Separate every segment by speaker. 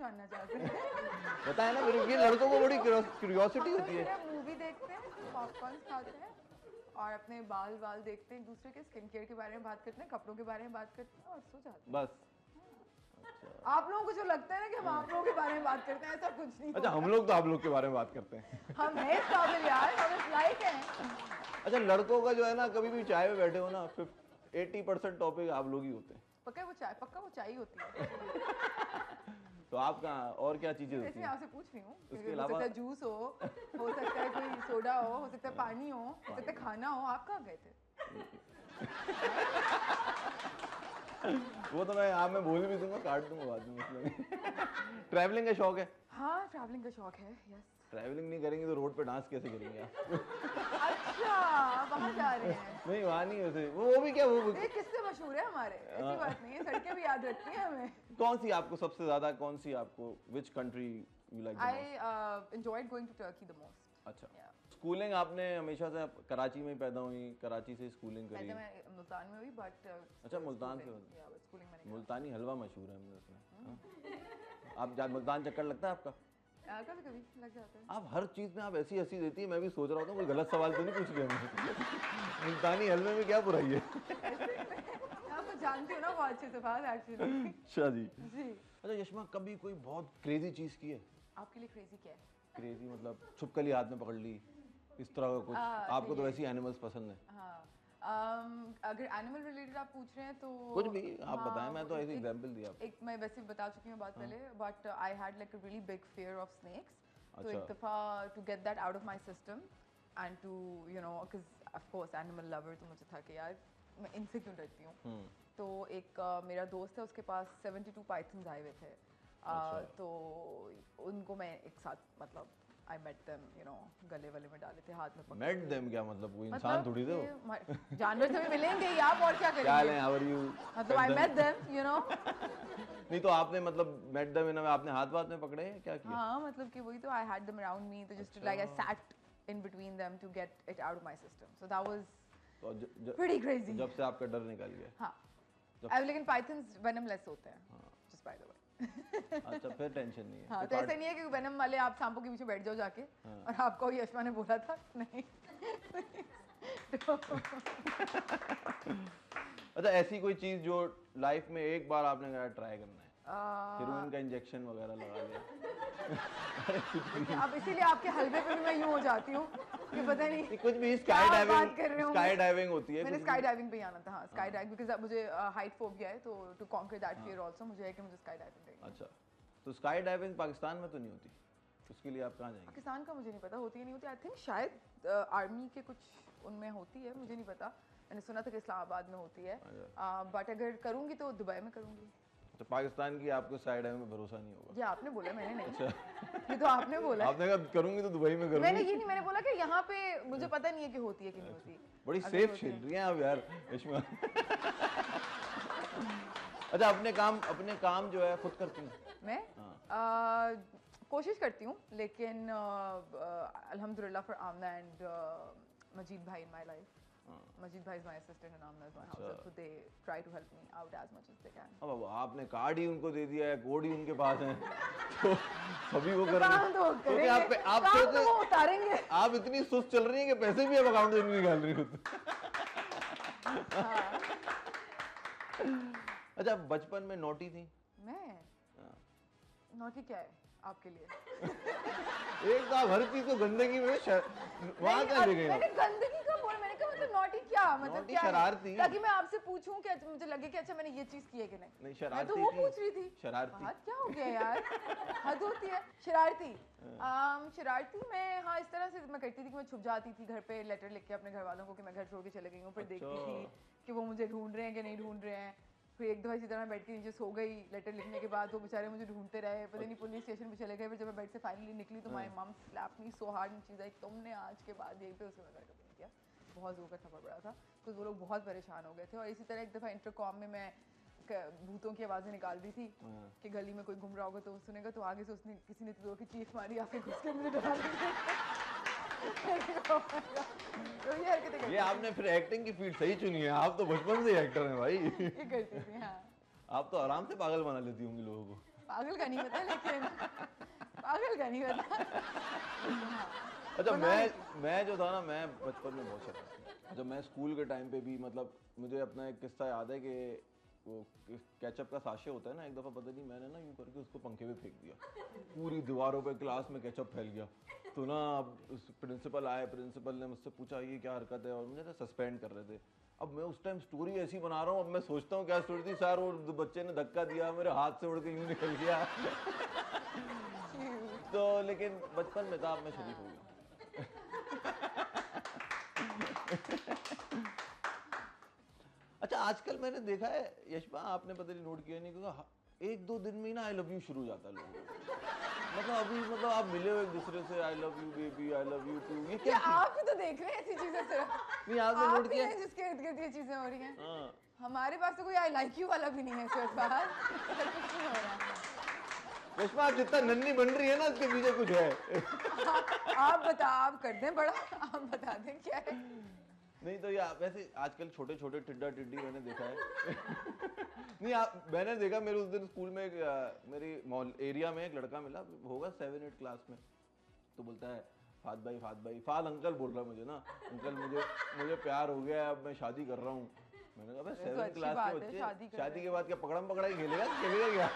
Speaker 1: जानना चाहते हैं?
Speaker 2: बताया ना, मेरे लड़कों को बड़ी क्यूरियोसिटी होती है।
Speaker 1: मूवी देखते हैं, पॉपकॉर्न खाते हैं और अपने बाल देखते हैं, दूसरे के स्किन केयर के बारे में बात करते हैं, कपड़ों के बारे में बात करते हैं और सो जाते हैं
Speaker 2: बस।
Speaker 1: आप लोगों को जो लगता है ना कि हम आप लोगों के बारे में बात करते हैं, ऐसा कुछ नहीं।
Speaker 2: अच्छा, हम लोग तो आप लोग के बारे में बात करते हैं।
Speaker 1: हम हैं काबिल यार, हम इस लायक हैं।
Speaker 2: अच्छा, लड़कों का जो है ना, कभी भी चाय में बैठे हो ना, 80% टॉपिक आप लोग ही होते हैं।
Speaker 1: पक्का वो चाय ही होती है।
Speaker 2: तो आप कहाँ और क्या चीजें होती
Speaker 1: इसलिए
Speaker 2: हैं?
Speaker 1: आपसे पूछ रही हूँ।
Speaker 2: इसके
Speaker 1: हो
Speaker 2: अलावा
Speaker 1: सकता है जूस हो सकता है कोई सोडा हो सकता है पानी हो सकता है खाना हो। आप कहाँ गए थे?
Speaker 2: वो तो मैं बोल भी दूंगा, काट दूंगा बाद में, मतलब। ट्रैवलिंग का शौक है?
Speaker 1: हाँ, ट्रैवलिंग का शौक है। यस।
Speaker 2: ट्रैवलिंग नहीं करेंगे तो रोड पे डांस कैसे करेंगे आप?
Speaker 1: अच्छा, वहाँ जा रहे हैं?
Speaker 2: नहीं, वहाँ नहीं। वैसे वो भी क्या, वो
Speaker 1: ये किससे मशहूर है हमारे? ऐसी बात नहीं है, सड़कें भी याद रखती हैं हमें।
Speaker 2: कौन सी आपको सबसे ज्यादा, कौन सी आपको, which country you like the most?
Speaker 1: I enjoyed going to Turkey the most.
Speaker 2: अच्छा। स्कूलिंग आपने हमेशा से कराची में ही पैदा हुई, कराची से स्कूलिंग करी?
Speaker 1: मैं मुल्तान में हुई बट
Speaker 2: अच्छा, मुल्तान से।
Speaker 1: स्कूलिंग मैंने
Speaker 2: मुल्तानी हलवा मशहूर है हमने सुना। आप मुल्तान चक्कर लगता है आपका?
Speaker 1: कभी कभी लग जाता है।
Speaker 2: आप हर चीज में आप ऐसी हंसी देती है, मैं भी सोच रहा था कोई गलत सवाल तो नहीं पूछ लिया हमने। मुल्तानी हलवे में क्या बुराई है?
Speaker 1: आप तो जानती हो ना वो अच्छे से बात एक्चुअली।
Speaker 2: अच्छा जी।
Speaker 1: जी।
Speaker 2: अच्छा यशमा, कभी कोई बहुत क्रेजी चीज की है?
Speaker 1: आपके लिए क्रेजी क्या है?
Speaker 2: क्रेजी मतलब छुपकली हाथ में पकड़ ली, इस तरह का कुछ? आपको तो वैसे ही एनिमल्स पसंद है।
Speaker 1: हाँ, अगर एनिमल रिलेटेड आप पूछ रहे हैं तो
Speaker 2: कुछ भी आप बताएं, मैं तो ऐसे एग्जांपल दिया।
Speaker 1: एक मैं वैसे बता चुकी हूँ बात पहले, but I had like a really big fear of snakes. तो
Speaker 2: अच्छा।
Speaker 1: एक दफ़ा to get that out of my system and to you know because of course animal lover, तो मुझे था कि यार मैं इनसे क्यों डरती हूँ। तो एक मेरा दोस्त है, उसके पास 72 पाइथन्स आए हुए थे। तो उनको मैं एक साथ मतलब I met them, you know, गले वले में डाले थे, हाथ में पकड़े।
Speaker 2: मेट देम क्या मतलब? कोई इंसान थोड़ी थे वो?
Speaker 1: जानवर से भी मिलेंगे ही आप, और क्या करेंगे?
Speaker 2: क्या हाल है, हाउ आर यू?
Speaker 1: मतलब I met them, you know.
Speaker 2: नहीं तो आपने मतलब मेट देम इन, आपने हाथ वाथ में पकड़े क्या किया?
Speaker 1: हाँ, मतलब कि वही तो, I had them around me, तो just like I sat in between them to get it out of my system, so that was pretty crazy.
Speaker 2: जब से आपका डर निकल गया?
Speaker 1: हाँ, लेकिन पाइथन्स वेनमलेस होते हैं, जस्ट बाय द वे।
Speaker 2: अच्छा, फिर टेंशन नहीं है।
Speaker 1: हाँ, तो ऐसा नहीं है कि वेनम वाले आप सांपों के पीछे बैठ जाओ जाके, और आपको यशमा ने बोला था नहीं।
Speaker 2: अच्छा, ऐसी कोई चीज जो लाइफ में एक बार आपने कहा ट्राई करना है, हीरोइन का इंजेक्शन वगैरह लगा लिया?
Speaker 1: अब इसीलिए आपके हलवे पे भी मैं यूं हो जाती हूँ कि पता नहीं
Speaker 2: कुछ भी।
Speaker 1: स्काई
Speaker 2: डाइविंग होती है।
Speaker 1: मैंने स्काई डाइविंग पे ही आना था। हाँ, स्काई डाइविंग बिकॉज मुझे हाइट फोबिया है, तो to conquer that fear also मुझे है कि मुझे स्काई डाइविंग करनी है।
Speaker 2: अच्छा, तो स्काई डाइविंग पाकिस्तान में तो नहीं होती, उसके लिए आप कहाँ जाएंगे?
Speaker 1: पाकिस्तान का मुझे नहीं पता, होती है नहीं होती। आई थिंक शायद आर्मी के कुछ उनमें होती है, मुझे नहीं पता। मैंने सुना था कि इस्लामाबाद में होती है, बट अगर करूँगी तो दुबई में करूँगी।
Speaker 2: तो पाकिस्तान की आपको स्काई डाइविंग में भरोसा नहीं होगा?
Speaker 1: ये आपने बोला, मैंने नहीं। अच्छा। ये तो आपने बोला।
Speaker 2: आपने कहा करूंगी तो दुबई में करूंगी।
Speaker 1: मैंने ये नहीं, मैंने बोला कि यहाँ पे मुझे पता नहीं है कि होती है कि नहीं होती।
Speaker 2: बड़ी सेफ खेल रही हैं आप यार यशमा। अच्छा, अपने काम जो है खुद करती हैं?
Speaker 1: मैं कोशिश करती हूँ, लेकिन अल्हम्दुलिल्लाह फॉर आमना एंड मजीद भाई इन माय लाइफ। मजीद भाई is my assistant and Amna is my house help, so they try to help me out as much as they can.
Speaker 2: अब आपने कार्ड ही उनको दे दिया है, कोड ही उनके पास है, तो सभी वो कर रहे हैं।
Speaker 1: तो आप तो वो उतारेंगे।
Speaker 2: आप इतनी सुस्त चल रही हैं कि पैसे भी आप अकाउंट से निकाल रही हो। अच्छा, बचपन में नोटी थी?
Speaker 1: मैं नोटी क्या है आपके लिए?
Speaker 2: एक तो आप हर चीज को गंदगी में वहां क्या ले गए?
Speaker 1: मैंने गंदगी का बोला, मैंने कहा मतलब नोटी क्या मतलब क्या
Speaker 2: शरारती,
Speaker 1: ताकि मैं आपसे पूछूं कि मुझे लगे कि अच्छा मैंने ये चीज की है कि नहीं।
Speaker 2: नहीं, शरारती
Speaker 1: तो वो पूछ रही थी।
Speaker 2: शरारती
Speaker 1: क्या हो गया यार? हद होती है। शरारती शरारती मैं, हाँ, इस तरह से मैं करती थी कि मैं छुप जाती थी घर पे, लेटर लिख के अपने घर वालों को कि मैं घर छोड़ के चले गई हूँ, फिर देखती थी कि वो मुझे ढूंढ रहे हैं कि नहीं ढूंढ रहे हैं। फिर एक दफा इसी तरह बैठ के नीचे सो गई लेटर लिखने के बाद, वो बेचारे मुझे ढूंढते रहे, पता नहीं पुलिस स्टेशन पे चले गए। फिर जब मैं बेड से फाइनली निकली तो my mum slapped me so hard, चीज़ आई तुमने आज के बाद यहीं पे, उसके बाद कभी नहीं किया। बहुत जोर का थप्पड़ पड़ा था, कुछ वो लोग बहुत परेशान हो गए थे। और इसी तरह एक दफ़ा इंटरकॉम में मैं भूतों की आवाज़ें निकाल दी थी कि गली में कोई घूम रहा होगा तो वो सुनेगा, तो आगे से उसने किसी ने जोर की चीख मारी, आके घुस के मुझे डरा दिया। तो
Speaker 2: ये आपने फिर एक्टिंग की फील्ड सही चुनी है, आप तो बचपन से ही एक्टर हैं भाई।
Speaker 1: ये करती थी। हाँ,
Speaker 2: आप तो आराम से पागल बना लेती होंगी लोगों को।
Speaker 1: पागल का नहीं पता, लेकिन पागल का नहीं पता।
Speaker 2: अच्छा, मैं जो था ना, मैं बचपन में बहुत शरारती। अच्छा, मैं स्कूल के टाइम पे भी, मतलब मुझे अपना एक किस्सा याद है कि वो केचप का साशे होता है ना, एक दफ़ा पता नहीं मैंने ना यूँ करके उसको पंखे पे फेंक दिया, पूरी दीवारों पे क्लास में केचप फैल गया। तो ना अब प्रिंसिपल आए, प्रिंसिपल ने मुझसे पूछा ये क्या हरकत है, और मुझे ना सस्पेंड कर रहे थे। अब मैं उस टाइम स्टोरी ऐसी बना रहा हूँ, अब मैं सोचता हूँ क्या स्टोरी थी, सर वो बच्चे ने धक्का दिया, मेरे हाथ से उड़ के यूँ निकल गया। तो लेकिन बचपन में था, अब मैं शरीफ हो गया। अच्छा, आजकल मैंने देखा है यशपा, आपने पता नहीं नोट किया नहीं, क्योंकि एक दो दिन में ही ना आई लव यू शुरू हो जाता है लोगों को। मतलब अभी, मतलब आप मिले हो एक दूसरे से, I love you baby, I love you too, ये क्या चीज़?
Speaker 1: आप भी तो देख रहे हैं ऐसी चीजें सिर्फ।
Speaker 2: नहीं, आपने
Speaker 1: आप
Speaker 2: नोट
Speaker 1: ही
Speaker 2: किया?
Speaker 1: हैं जिसके इर्द गिर्द ये चीजें हो रही हैं।
Speaker 2: हाँ।
Speaker 1: हमारे पास तो कोई आई लाइक यू वाला भी नहीं है इस वक्त बाहर, ऐसा कुछ नहीं हो रहा।
Speaker 2: यशपा, आप जितना नन्ही बन रही है ना, उसके पीछे कुछ है।
Speaker 1: आप कर दें बड़ा, आप बता दें क्या है।
Speaker 2: नहीं तो यार, वैसे आजकल छोटे छोटे टिड्डा टिड्डी मैंने देखा है। नहीं, मैंने देखा, मेरे उस दिन स्कूल में मेरी एरिया में एक लड़का मिला, होगा 7-8 क्लास में। तो बोलता है फाद भाई, फाद अंकल बोल रहा है मुझे ना, अंकल मुझे प्यार हो गया है, अब मैं शादी कर रहा हूँ। मैंने कहा भाई 7 क्लास के बच्चे शादी के बाद क्या पकड़म पकड़ाई खेलेगा क्या?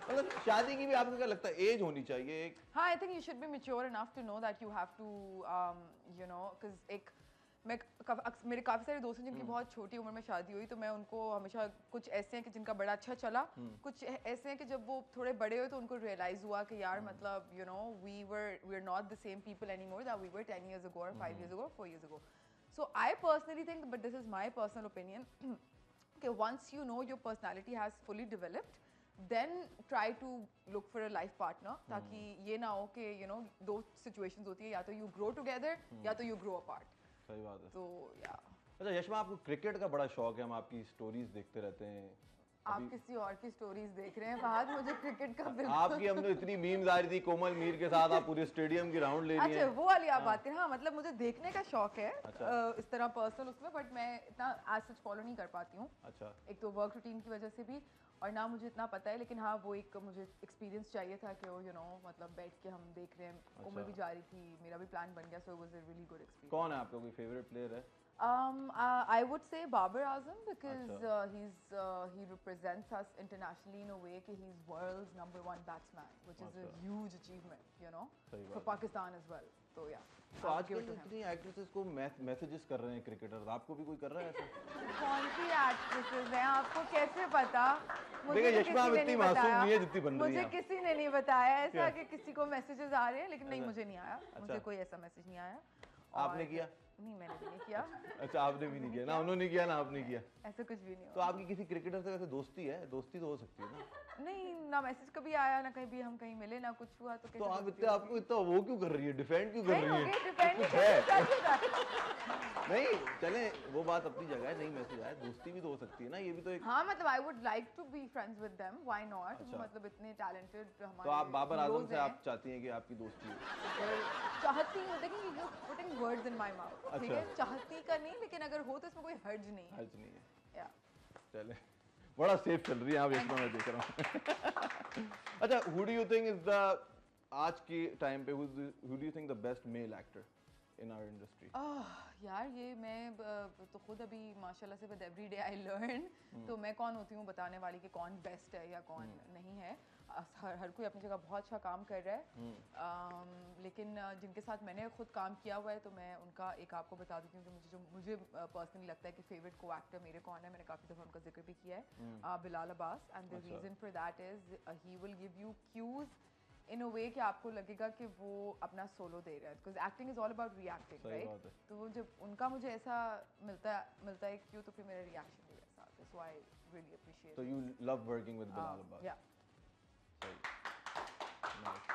Speaker 2: मतलब शादी की भी आपको क्या लगता है एज होनी चाहिए एक?
Speaker 1: हाँ, I think you should be mature enough to know that you have to you know, because एक मेरे काफ़ी सारे दोस्त हैं जिनकी बहुत छोटी उम्र में शादी हुई, तो मैं उनको हमेशा, कुछ ऐसे हैं कि जिनका बड़ा अच्छा चला, कुछ ऐसे हैं कि जब वो थोड़े बड़े हुए तो उनको रियलाइज़ हुआ कि यार मतलब you know we are not the same people any more that we were 10 years ago or 5 years ago, 4 years ago. So I personally think, but this is my personal opinion, कि once you know your personality has fully developed, then try to look for a life partner, ताकि ये ना हो कि you know दो situations होती है, या तो you grow together या तो you grow apart.
Speaker 2: सही बात है।
Speaker 1: तो या
Speaker 2: अच्छा यशमा, आपको क्रिकेट का बड़ा शौक है, हम आपकी स्टोरीज देखते रहते हैं।
Speaker 1: आप किसी और की स्टोरीज देख रहे हैं फहद, मुझे क्रिकेट का बिल्कुल।
Speaker 2: आपकी हमने इतनी मीम्स आ रही थी कोमल मीर के साथ, आप पूरे स्टेडियम की राउंड ले रही हैं।
Speaker 1: अच्छा, वो वाली आप बात करें। हाँ, मतलब मुझे देखने का शौक है।
Speaker 2: अच्छा।
Speaker 1: इस तरह पर्सनल उसमें, बट मैं इतना आज सच फॉलो नहीं कर पाती हूँ।
Speaker 2: अच्छा।
Speaker 1: एक तो वर्क रूटीन की वजह से भी, और ना मुझे इतना पता है, लेकिन हाँ वो एक मुझे एक्सपीरियंस चाहिए था कि वो यू नो मतलब बैठ के हम देख रहे हैं।
Speaker 2: अच्छा।
Speaker 1: उम्र भी जा रही थी, मेरा भी प्लान बन गया, so it was a really good experience.
Speaker 2: कौन है आपका कोई फेवरेट प्लेयर है?
Speaker 1: I would say Babar Azam, because he represents us internationally in a way that he's world's #1 batsman, which is a huge achievement, you know, for Pakistan as well. So yeah.
Speaker 2: तो आजकल इतनी actresses को messages कर रहे हैं cricketers, आपको भी कोई कर रहा है ऐसा?
Speaker 1: कौन सी एक्ट्रेसेस हैं, आपको कैसे पता?
Speaker 2: मुझे यशमा इतनी मासूम नहीं है जितनी बन रही है।
Speaker 1: मुझे किसी ने नहीं बताया ऐसा कि किसी को मैसेजेस आ रहे हैं, लेकिन नहीं, मुझे नहीं आया। मुझे कोई ऐसा मैसेज नहीं आया।
Speaker 2: आपने किया?
Speaker 1: नहीं, मैंने भी नहीं किया।
Speaker 2: अच्छा, आपने भी नहीं किया ना, उन्होंने किया ना आपने किया,
Speaker 1: ऐसा कुछ भी नहीं
Speaker 2: तो आपकी किसी क्रिकेटर से वैसे दोस्ती है? दोस्ती तो हो सकती है ना?
Speaker 1: नहीं, ना मैसेज कभी आया, ना कहीं भी हम कहीं मिले, ना कुछ हुआ, तो
Speaker 2: तो आप इतने, आपको इतना वो क्यों कर रही है, डिफेंड क्यों कर रही है?
Speaker 1: डिफेंड
Speaker 2: नहीं चले, वो बात अपनी जगह है, नहीं मैसेज आया, दोस्ती भी तो हो सकती है ना, ये भी तो एक।
Speaker 1: हाँ, मतलब I would like to be friends with them, why not? मतलब इतने टैलेंटेड हमारे।
Speaker 2: तो आप बाबर आजम से आप चाहती हैं कि आपकी दोस्ती हो?
Speaker 1: चाहती हूँ, देखिए you putting words in my mouth, ठीक है? चाहती का नहीं, लेकिन अगर हो तो इसमें कोई हर्ज नहीं है।
Speaker 2: हर्ज नहीं है,
Speaker 1: या
Speaker 2: चले, बड़ा सेफ चल रही है आप इसमें, मैं देख रहा हूँ। अच्छा, who do you think is the, आज के टाइम पे who do you think the best male actor in our industry?
Speaker 1: यार ये मैं तो खुद अभी माशाल्लाह से with every day I learn, तो मैं कौन होती हूँ बताने वाली कि कौन बेस्ट है या कौन नहीं है। हर कोई अपनी जगह बहुत अच्छा काम कर रहा है, लेकिन जिनके साथ मैंने खुद काम किया हुआ है, तो मैं उनका एक आपको बता देती हूँ कि मुझे पर्सनली लगता है कि फेवरेट को एक्टर मेरे कौन है। मैंने काफ़ी दफ़ा उनका जिक्र भी किया है, Bilal Abbas, and the reason for that is he will give you cues in a way कि आपको लगेगा कि वो अपना सोलो दे रहा है, because acting is all about reacting, right? तो वो जब उनका मुझे ऐसा मिलता है क्यों, तो फिर मेरा रिएक्शन भी ऐसा आता है, so I really appreciate.
Speaker 2: So you love working with Bilal Abbas?
Speaker 1: Yeah.
Speaker 2: Nice.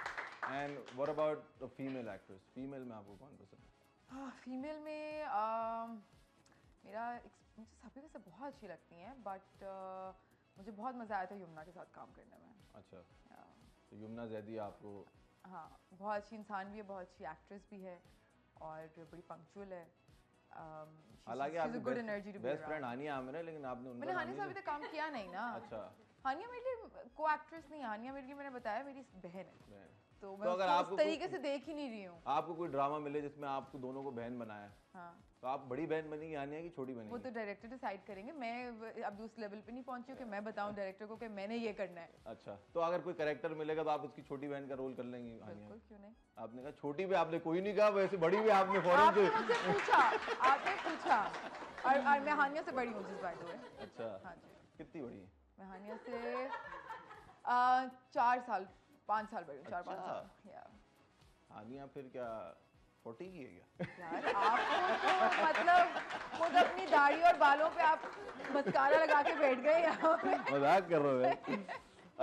Speaker 2: And what about the female actress? Female में आपको कौन पसंद है?
Speaker 1: फीमेल में मुझे सभी वैसे बहुत अच्छी लगती हैं, बट मुझे बहुत मज़ा आया था यमुना के साथ काम करने में।
Speaker 2: अच्छा, तो यमुना ज़ैदी आपको?
Speaker 1: हाँ, बहुत अच्छी इंसान भी है, बहुत अच्छी एक्ट्रेस भी है, और बड़ी पंक्चुअल है।
Speaker 2: हालांकि आपकी बेस्ट फ्रेंड हानिया आमिर है, लेकिन आपने उनका
Speaker 1: मैंने हानिया से अभी तक काम किया नहीं ना।
Speaker 2: अच्छा,
Speaker 1: हानिया मेरे लिए को एक्ट्रेस नहीं है, हानिया मेरे लिए, मैंने बताया, मेरी बहन है, तो मैं
Speaker 2: अगर
Speaker 1: उसको
Speaker 2: आपको
Speaker 1: उस तरीके से देख ही नहीं रही हूँ।
Speaker 2: आपको कोई ड्रामा मिले जिसमें आपको दोनों को बहन बनाया,
Speaker 1: हाँ,
Speaker 2: तो आप बड़ी बहन बनेंगी हानिया की छोटी
Speaker 1: वो
Speaker 2: बनेंगी?
Speaker 1: तो डायरेक्टर डिसाइड करेंगे, मैं अभी उस लेवल पे नहीं पहुंची हूँ कि मैं बताऊं डायरेक्टर को कि मैंने ये करना है।
Speaker 2: अच्छा, तो अगर कोई कैरेक्टर मिलेगा तो आप उसकी छोटी बहन का रोल कर लेंगी हानिया?
Speaker 1: बिल्कुल, क्यों नहीं।
Speaker 2: आपने कहा छोटी भी, आपने कोई नहीं कहा, वैसे बड़ी भी आपने फौरन
Speaker 1: आपने मुझसे पूछा, आपने पूछा, और मैं हानिया से बड़ी हूँ जिस बात हुए।
Speaker 2: अच्छा,
Speaker 1: हाँ जी,
Speaker 2: कितनी बड़ी है?
Speaker 1: मैं हानिया से 4 साल 5 साल बड़ी हूँ, 4-5 साल। यार
Speaker 2: हानिया फिर क्या 40 की है क्या?
Speaker 1: यार आप तो मतलब खुद अपनी दाढ़ी और बालों पे आप मस्कारा लगा के बैठ गए यहाँ पे।
Speaker 2: मजाक कर रहे हो?